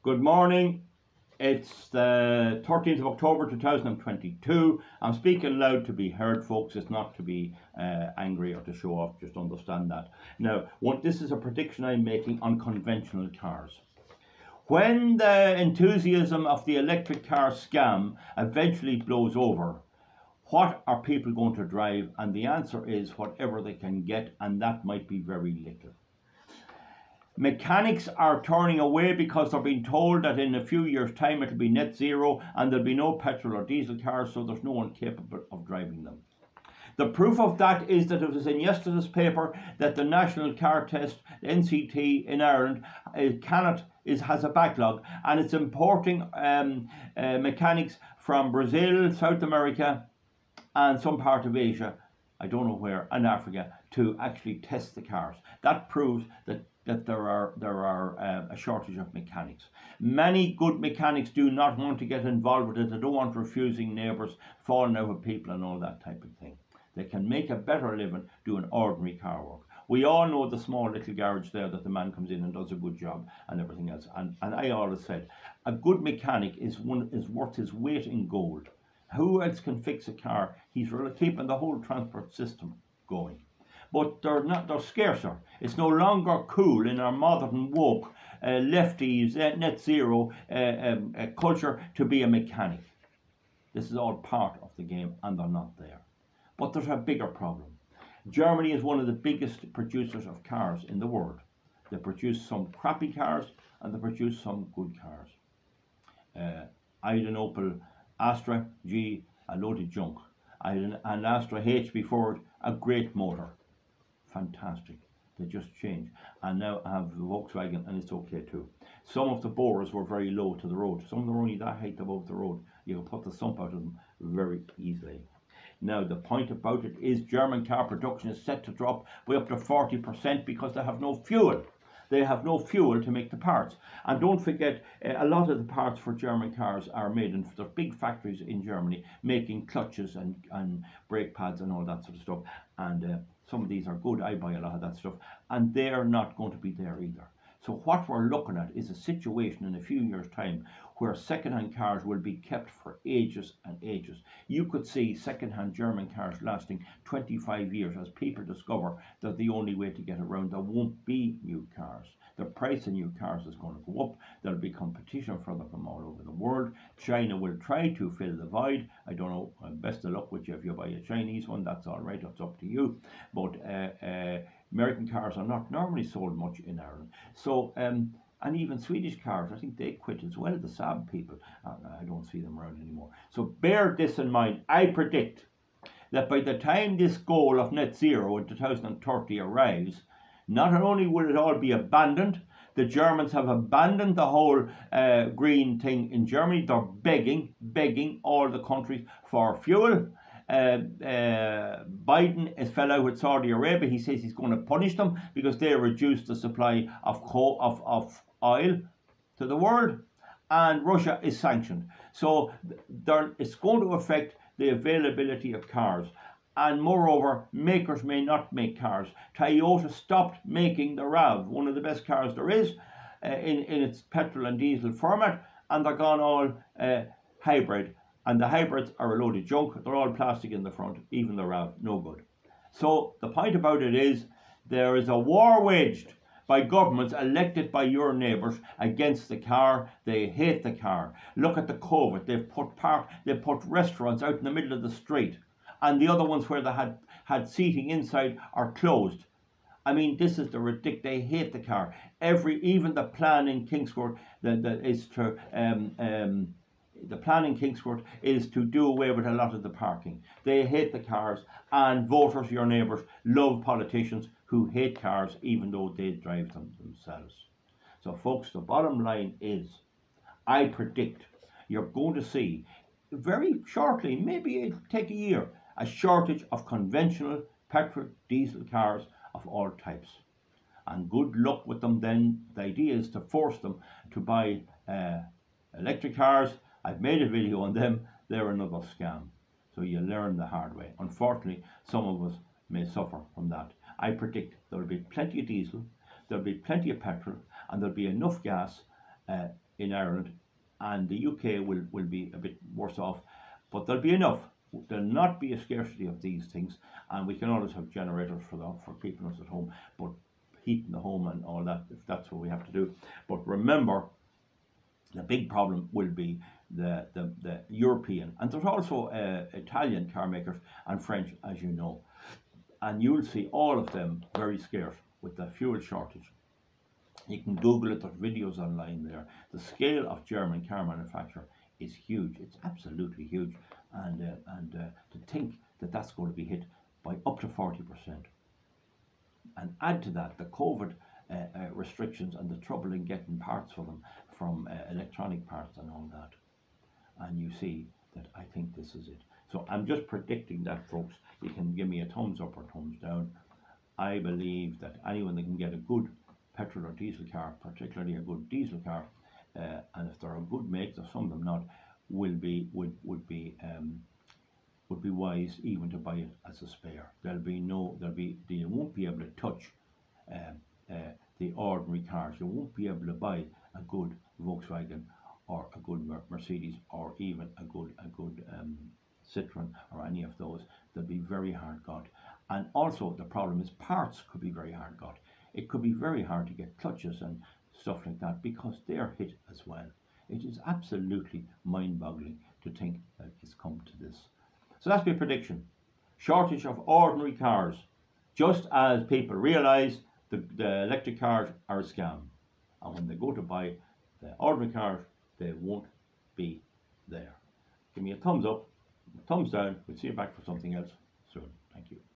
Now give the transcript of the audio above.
Good morning. It's the 13th of October 2022. I'm speaking loud to be heard, folks. It's not to be angry or to show off, just understand that. Now, this is a prediction I'm making on conventional cars. When the enthusiasm of the electric car scam eventually blows over, what are people going to drive? And the answer is whatever they can get, and that might be very little. Mechanics are turning away because they're being told that in a few years' time it'll be net zero and there'll be no petrol or diesel cars, so there's no one capable of driving them. The proof of that is that it was in yesterday's paper that the National Car Test, NCT in Ireland, has a backlog, and it's importing mechanics from Brazil, South America, and some part of Asia, I don't know where, and Africa, to actually test the cars. That proves that there are a shortage of mechanics. Many good mechanics do not want to get involved with it. They don't want refusing neighbours, falling out with people and all that type of thing. They can make a better living doing ordinary car work. We all know the small little garage there that the man comes in and does a good job and everything else. And I always said, a good mechanic is worth his weight in gold. Who else can fix a car? He's really keeping the whole transport system going. But they're scarcer. It's no longer cool in our modern woke lefties net zero culture to be a mechanic. This is all part of the game, and they're not there. But there's a bigger problem. Germany is one of the biggest producers of cars in the world. They produce some crappy cars and they produce some good cars. I had an Opel Astra G, a loaded junk. I had an Astra H before it, a great motor. Fantastic. They just changed. And now I have the Volkswagen, and it's okay too. Some of the bores were very low to the road. Some of them were only that height above the road. You can put the sump out of them very easily. Now, the point about it is German car production is set to drop by up to 40% because they have no fuel. They have no fuel to make the parts. And don't forget, a lot of the parts for German cars are made in the big factories in Germany, making clutches and brake pads and all that sort of stuff. And some of these are good. I buy a lot of that stuff. And they're not going to be there either. So what we're looking at is a situation in a few years' time where second-hand cars will be kept for ages and ages. You could see second-hand German cars lasting 25 years as people discover that the only way to get around, there won't be new cars. The price of new cars is going to go up. There'll be competition for them from all over the world. China will try to fill the void. I don't know, best of luck with you if you buy a Chinese one, that's all right, it's up to you. But American cars are not normally sold much in Ireland. So, and even Swedish cars, I think they quit as well, the Saab people. I don't see them around anymore. So bear this in mind. I predict that by the time this goal of net zero in 2030 arrives, not only will it all be abandoned, the Germans have abandoned the whole green thing in Germany. They're begging all the countries for fuel. Biden has fell out with Saudi Arabia. He says he's going to punish them because they reduced the supply of oil to the world, and Russia is sanctioned. So it's going to affect the availability of cars. And moreover, makers may not make cars. Toyota stopped making the RAV, one of the best cars there is, in its petrol and diesel format, and they're gone all hybrid. And the hybrids are a load of junk. They're all plastic in the front, even the RAV, no good. So the point about it is there is a war waged by governments elected by your neighbours against the car. They hate the car. Look at the COVID. They've put restaurants out in the middle of the street, and the other ones where they had seating inside are closed. I mean, this is the ridiculous. They hate the car. Even the plan in Kingscourt the plan in Kingscourt is to do away with a lot of the parking. They hate the cars, and voters, your neighbours, love politicians who hate cars even though they drive them themselves. So folks, the bottom line is, I predict you're going to see very shortly, maybe it'll take a year, a shortage of conventional petrol, diesel cars of all types. And good luck with them then. The idea is to force them to buy electric cars. I've made a video on them. They're another scam. So you learn the hard way. Unfortunately, some of us may suffer from that. I predict there'll be plenty of diesel, there'll be plenty of petrol, and there'll be enough gas in Ireland, and the UK will be a bit worse off, but there'll be enough. There'll not be a scarcity of these things, and we can always have generators for keeping us at home, but heating the home and all that, if that's what we have to do. But remember, the big problem will be the European, and there's also Italian car makers and French, as you know, and you'll see all of them very scarce with the fuel shortage. You can Google it, there's videos online there. The scale of German car manufacture is huge. It's absolutely huge. And to think that that's going to be hit by up to 40%. And add to that the COVID restrictions and the trouble in getting parts for them from electronic parts and all that. And you see that I think this is it. So I'm just predicting that, folks. You can give me a thumbs up or thumbs down. I believe that anyone that can get a good petrol or diesel car, particularly a good diesel car, and if they're a good make, there's some of them not, would be wise even to buy it as a spare. You won't be able to touch the ordinary cars. You won't be able to buy a good Volkswagen or a good Mercedes or even a good Citroen or any of those. They'll be very hard got. And also the problem is parts could be very hard got. It could be very hard to get clutches and stuff like that because they're hit as well. It is absolutely mind-boggling to think that it's come to this. So that's my prediction. Shortage of ordinary cars, just as people realise the electric cars are a scam. And when they go to buy the ordinary cars, they won't be there. Give me a thumbs up, a thumbs down. We'll see you back for something else soon. Thank you.